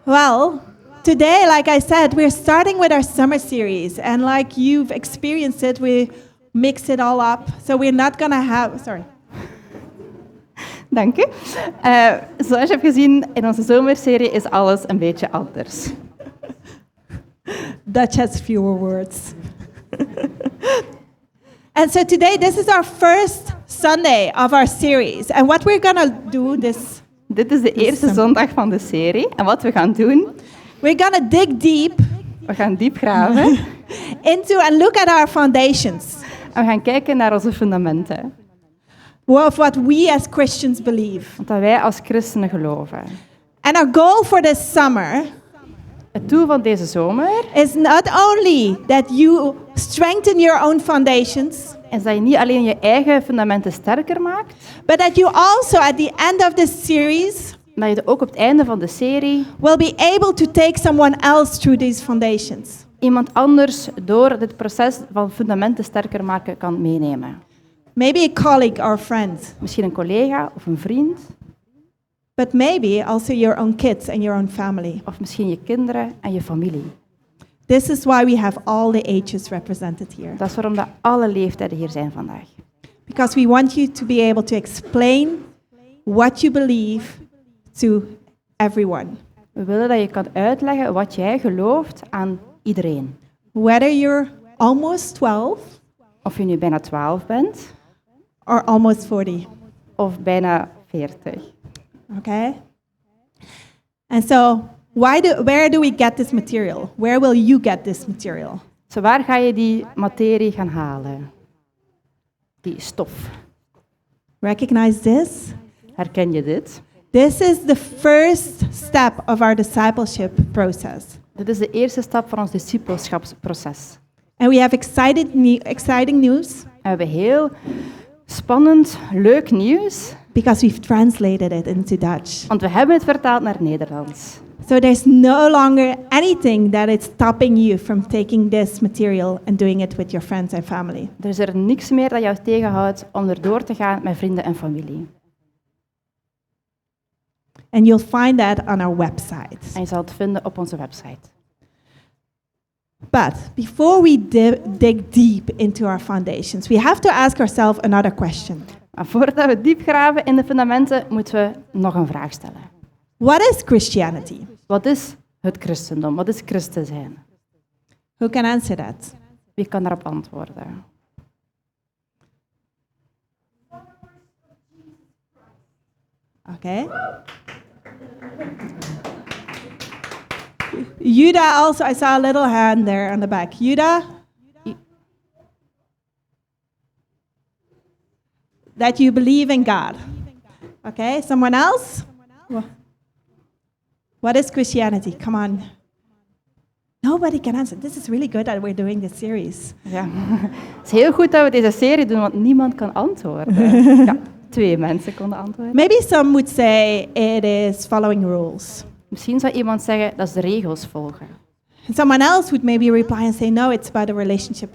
Well, today, like I said, we're starting with our summer series. And like you've experienced it, we mix it all up. So we're not going to have... Sorry. Dank u. Zoals je hebt gezien, in onze zomerserie is alles een beetje anders. Dutch has fewer words. And so today, this is our first Sunday of our series. And what we're going to do Dit is de eerste zondag van de serie. En wat we gaan doen... We're going to dig deep. We gaan diep graven. Into and look at our foundations. En we gaan kijken naar onze fundamenten. Of what we as Christians believe. Wat wij als christenen geloven. And our goal for this summer... Het doel van deze zomer... is not only that you strengthen your own foundations... is dat je niet alleen je eigen fundamenten sterker maakt... but that you also, at the end of this series... maar je ook op het einde van de serie... will be able to take someone else through these foundations. Iemand anders door dit proces van fundamenten sterker maken kan meenemen. Maybe a colleague or a friend. Misschien een collega of een vriend. But maybe also your own kids and your own family. Of misschien je kinderen en je familie. This is why we have all the ages represented here. Dat is waarom dat alle leeftijden hier zijn vandaag. Because we want you to be able to explain what you believe to everyone. We willen dat je kan uitleggen wat jij gelooft aan iedereen. Whether you're almost 12 of je nu bijna 12 bent or almost 40. Of bijna 40. Okay? And so where do we get this material? Where will you get this material? So waar ga je die materie gaan halen? Die stof. Recognize this? Herken je dit? This is the first step of our discipleship process. Dit is de eerste stap van ons discipelschapsproces. And we have exciting news. En we hebben heel spannend, leuk nieuws. Because we've translated it into Dutch. Want we hebben het vertaald naar Nederlands. So there's no longer anything that is stopping you from taking this material and doing it with your friends and family. Er is er niks meer dat jou tegenhoudt om erdoor te gaan met vrienden en familie. And you'll find that on our website. En je zal het vinden op onze website. But before we dig deep into our foundations, we have to ask ourselves another question. Maar voordat we diep graven in de fundamenten, moeten we nog een vraag stellen. What is Christianity? Wat is het christendom? Wat is christen zijn? Who can answer that? Wie kan daarop antwoorden? Okay. Judah also, I saw a little hand there on the back. Judah? That you believe in God. Okay, someone else? What is Christianity? Come on. Nobody can answer. This is really good that we're doing this series. Ja, het is heel goed dat we deze serie doen, want niemand kan antwoorden. Ja, 2 mensen konden antwoorden. Maybe some would say it is following rules. Misschien zou iemand zeggen dat is de regels volgen. Someone else would maybe reply and say, no, it's about a relationship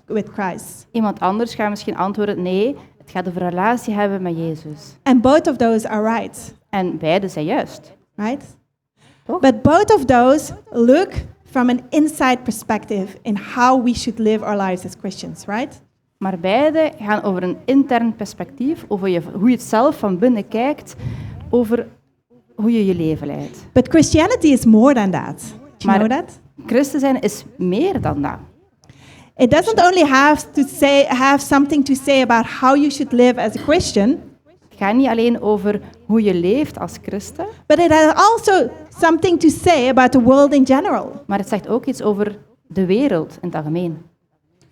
with Christ. Iemand anders gaat misschien antwoorden, nee, het gaat over een relatie hebben met Jezus. And both of those are right. En beide zijn juist. Right? Toch? But both of those look from an inside perspective in how we should live our lives as Christians, right? Maar beide gaan over een intern perspectief, over hoe je het zelf van binnen kijkt, over hoe je je leven leidt. But Christianity is more than that. Do you know that? Christen zijn is meer dan dat. It doesn't only have something to say about how you should live as a Christian. Het gaat niet alleen over hoe je leeft als christen. But it has also something to say about the world in general. Maar het zegt ook iets over de wereld in het algemeen.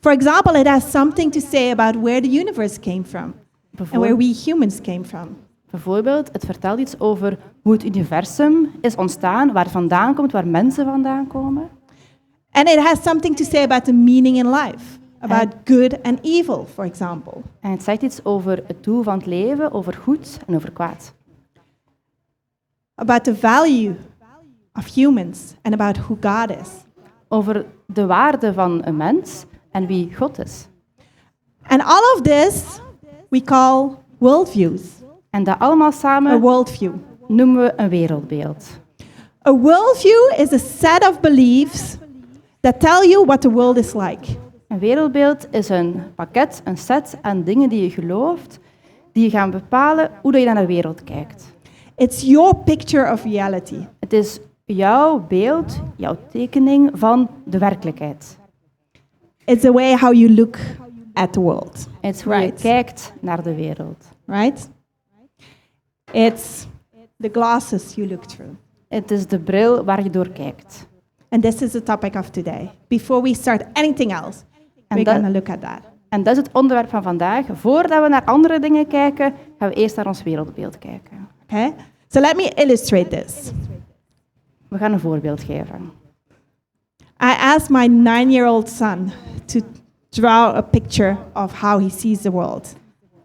For example, it has something to say about where the universe came from and where we humans came from. Bijvoorbeeld, het vertelt iets over hoe het universum is ontstaan, waar het vandaan komt, waar mensen vandaan komen. And it has something to say about the meaning in life, about good and evil, for example. En het zegt iets over het doel van het leven, over goed en over kwaad. About the value of humans and about who God is. Over de waarde van een mens en wie God is. And all of this we call worldviews. En dat allemaal samen a worldview. noemen we een wereldbeeld. A worldview is a set of beliefs that tell you what the world is like. Een wereldbeeld is een pakket, een set aan dingen die je gelooft, die gaan bepalen hoe dat je naar de wereld kijkt. It's your picture of reality. Het is jouw beeld, jouw tekening van de werkelijkheid. It's the way how you look at the world. Het is hoe je kijkt naar de wereld. Right? It's the glasses you look through. Het is de bril waar je door kijkt. And this is the topic of today. Before we start anything else, we're going to look at that. En dat is het onderwerp van vandaag. Voordat we naar andere dingen kijken, gaan we eerst naar ons wereldbeeld kijken. Okay? So let me illustrate this. We gaan een voorbeeld geven. I asked my 9-year-old son to draw a picture of how he sees the world.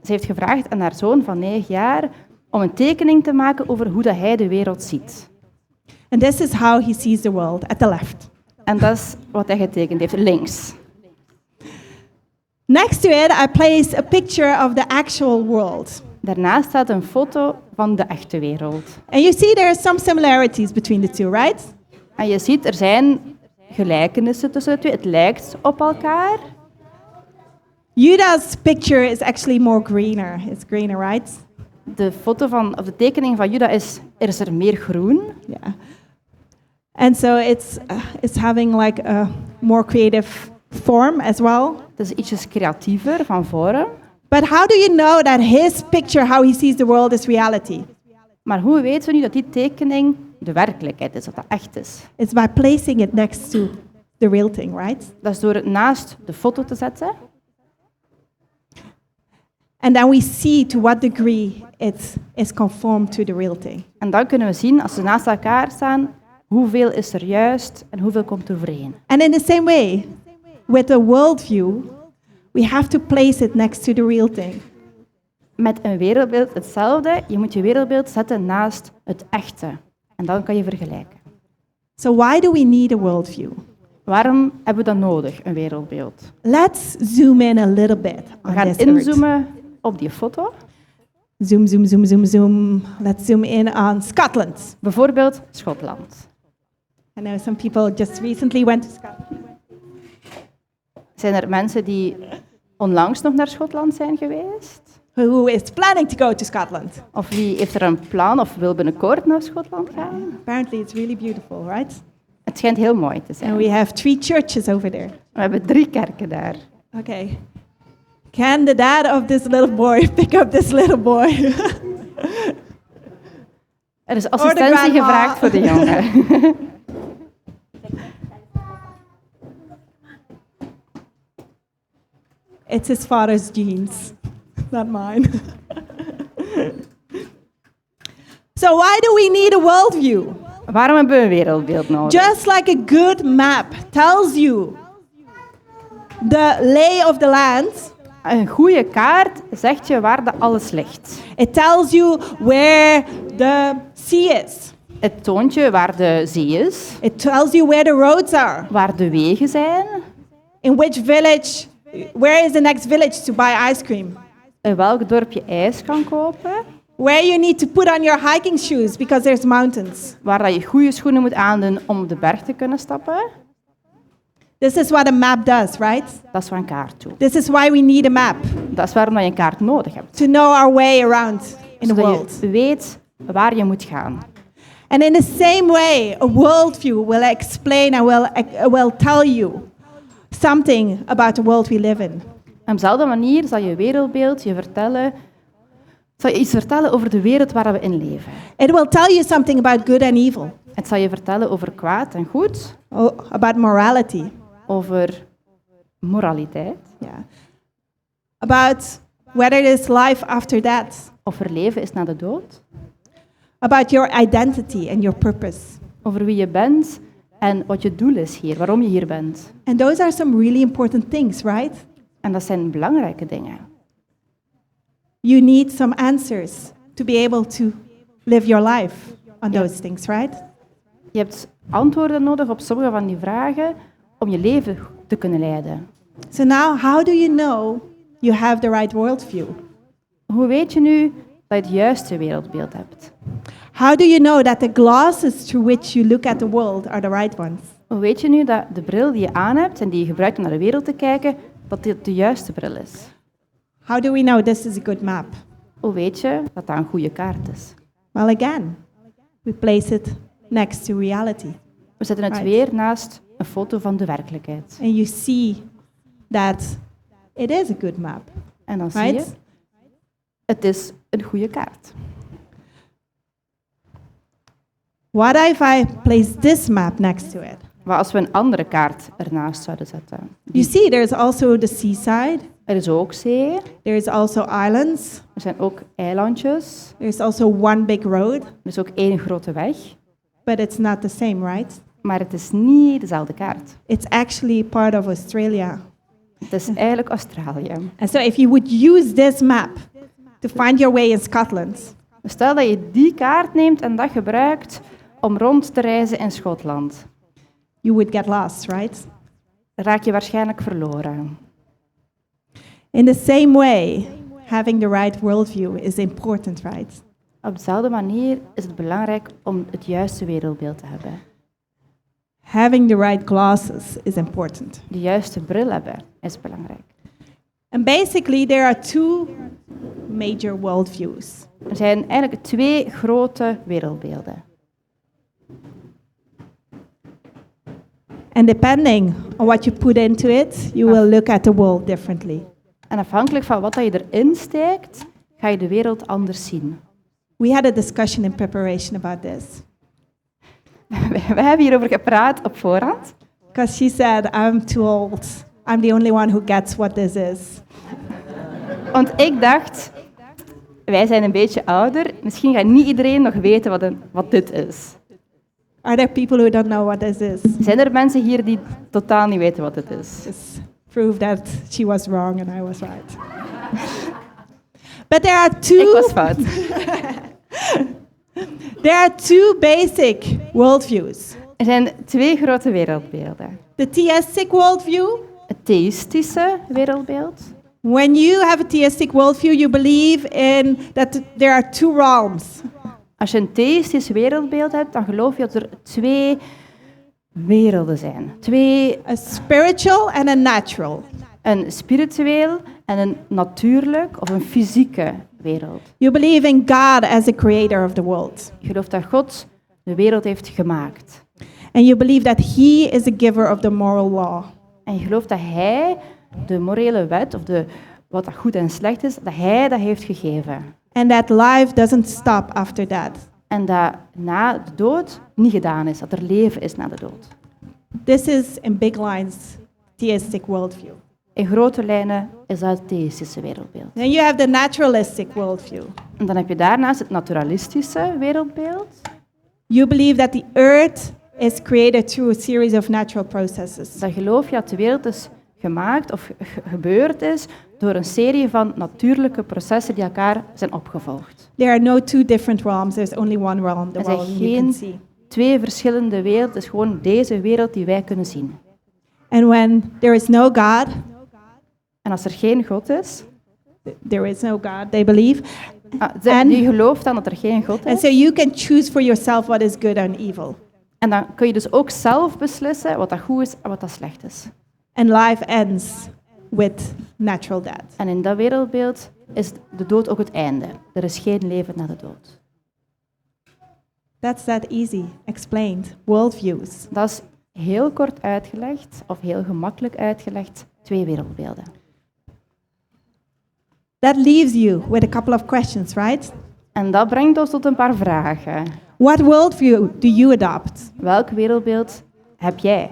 Ze heeft gevraagd aan haar zoon van 9 jaar om een tekening te maken over hoe dat hij de wereld ziet. And this is how he sees the world at the left. En dat is wat hij getekend heeft, links. Next to it, I placed a picture of the actual world. Daarnaast staat een foto van de echte wereld. And you see there are some similarities between the two, right? En je ziet, er zijn gelijkenissen tussen de twee. Het lijkt op elkaar. Judah's picture is actually more greener. It's greener, right? Of de tekening van Juda is er meer groen. Yeah. And so it's having like a more creative form as well. Het is ietsjes creatiever van vorm. But how do you know that his picture, how he sees the world, is reality? Maar hoe weten we nu dat die tekening de werkelijkheid is, dat dat echt is? It's by placing it next to the real thing, right? Dat is door het naast de foto te zetten. And then we see to what degree it is conformed to the real thing. En dan kunnen we zien, als ze naast elkaar staan, hoeveel is er juist en hoeveel komt er overeen. And in the same way, with a worldview, we have to place it next to the real thing. Met een wereldbeeld hetzelfde. Je moet je wereldbeeld zetten naast het echte. En dan kan je vergelijken. So why do we need a worldview? Waarom hebben we dat nodig, een wereldbeeld? Let's zoom in a little bit We on gaan this earth. inzoomen op die foto. Zoom, zoom, zoom, zoom, zoom. Let's zoom in on Scotland. Bijvoorbeeld Schotland. I know some people just recently went to Scotland. Zijn er mensen die onlangs nog naar Schotland zijn geweest? Who is planning to go to Scotland? Of wie heeft er een plan of wil binnenkort naar Schotland gaan? Apparently it's really beautiful, right? Het schijnt heel mooi te zijn. And we have 3 churches over there. We hebben 3 kerken daar. Okay. Can the dad of this little boy pick up this little boy? Er is assistentie grandma. gevraagd voor de jongen. It's his father's genes, not mine. So why do we need a worldview? Waarom hebben we een wereldbeeld nodig? Just like a good map tells you the lay of the land, Een goede kaart zegt je waar dat alles ligt. it tells you where the sea is. Het toont je waar de zee is, It tells you where the roads are. waar de wegen zijn, In which village, where is the next village to buy ice cream? in welk dorp je ijs kan kopen, Where you need to put on your hiking shoes because there's mountains. waar dat je goede schoenen moet aandoen om op de berg te kunnen stappen. This is what a map does, right? Dat is wat een kaart doet. This is why we need a map, Dat is waarom je een kaart nodig hebt. to know our way around in the Zodat world. je weet waar je moet gaan. And in the same way, a worldview will explain and will tell you something about the world we live in. Op dezelfde manier zal je wereldbeeld je iets vertellen over de wereld waar we in leven. It will tell you something about good and evil, Het zal je vertellen over kwaad en goed, about morality, over moraliteit, yeah, about whether there's life after that, of er leven is na de dood, about your identity and your purpose. over wie je bent en wat je doel is hier, waarom je hier bent. And those are some really important things, right? En dat zijn belangrijke dingen. You need some answers to be able to live your life on those things, right? Je hebt antwoorden nodig op sommige van die vragen om je leven te kunnen leiden. So now, how do you know you have the right worldview? Hoe weet je nu dat je het juiste wereldbeeld hebt. How do you know that the glasses through which you look at the world are the right ones? Hoe weet je nu dat de bril die je aan hebt en die je gebruikt om naar de wereld te kijken, dat dit de juiste bril is? How do we know this is a good map? Hoe weet je dat dat een goede kaart is? Well, again, we place it next to reality. We zetten het Right. weer naast een foto van de werkelijkheid. And you see that it is a good map, En dan zie je, right? het is een goede kaart. What if I place this map next to it? Maar als we een andere kaart ernaast zouden zetten. You see, there's also the seaside. Er is ook zee, There is also islands. er zijn ook eilandjes, There's also one big road, er is ook één grote weg. but it's not the same, right? Maar het is niet dezelfde kaart. It's actually part of Australia. Het is eigenlijk Australië. And so if you would use this map to find your way in Scotland, Stel dat je die kaart neemt en dat gebruikt om rond te reizen in Schotland. you would get lost, right? Dan raak je waarschijnlijk verloren. In the same way, having the right worldview is important, right? Op dezelfde manier is het belangrijk om het juiste wereldbeeld te hebben. Having the right glasses is important. De juiste bril hebben is belangrijk. And basically, there are two major worldviews. Er zijn eigenlijk twee grote wereldbeelden. And depending on what you put into it, you will look at the world differently. En afhankelijk van wat je erin steekt, ga je de wereld anders zien. We had a discussion in preparation about this. We hebben hierover gepraat op voorhand. Because she said, I'm too old. I'm the only one who gets what this is. Want ik dacht, wij zijn een beetje ouder. Misschien gaat niet iedereen nog weten wat dit is. Are there people who don't know what this is? Zijn er mensen hier die totaal niet weten wat dit is? Just prove that she was wrong and I was right. But there are Ik was fout. there are two basic worldviews. Er zijn twee grote wereldbeelden. The theistic worldview. Het theïstische wereldbeeld. When you have a theistic worldview, you believe in that there are two realms. Als je een theïstisch wereldbeeld hebt, dan geloof je dat er twee werelden zijn. A spiritual and a natural. Een spiritueel en een natuurlijk of een fysieke wereld. You believe in God as a creator of the world. Je gelooft dat God de wereld heeft gemaakt. And you believe that he is a giver of the moral law. En je gelooft dat hij de morele wet, of wat dat goed en slecht is, dat hij dat heeft gegeven. And that life doesn't stop after that. En dat na de dood niet gedaan is, dat er leven is na de dood. This is, in big lines, theistic worldview. In grote lijnen is dat het theïstische wereldbeeld. Then you have the naturalistic worldview. En dan heb je daarnaast het naturalistische wereldbeeld. You believe that the earth is created through a series of natural processes. Dan geloof je dat de wereld is gemaakt of gebeurd is door een serie van natuurlijke processen die elkaar zijn opgevolgd. There are no two different realms. There's only one realm, the Er zijn realm you can geen see. twee verschillende werelden, het is gewoon deze wereld die wij kunnen zien. And when there is no God, En als er geen God is, there is no God, they believe. die gelooft dan dat er geen God And is. so you can choose for yourself what is good and evil. En dan kun je dus ook zelf beslissen wat dat goed is en wat dat slecht is. And life ends with natural death. En in dat wereldbeeld is de dood ook het einde. Er is geen leven na de dood. That's that easy, explained. Worldviews. Dat is heel kort uitgelegd, of heel gemakkelijk uitgelegd, twee wereldbeelden. That leaves you with a couple of questions, right? En dat brengt ons tot een paar vragen. What worldview do you adopt? Welk wereldbeeld heb jij?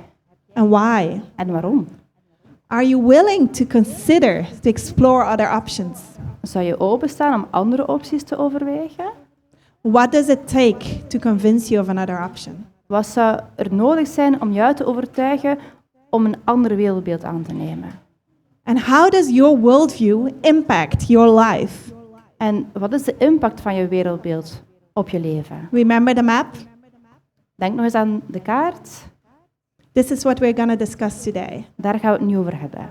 And why? En waarom? Are you willing to consider, to explore other options? Zou je openstaan om andere opties te overwegen? What does it take to convince you of another option? Wat zou er nodig zijn om jou te overtuigen om een ander wereldbeeld aan te nemen? And how does your worldview impact your life? En wat is de impact van je wereldbeeld op je leven? Remember the map? Denk nog eens aan de kaart. This is what we're going to discuss today. Daar gaan we het nu over hebben.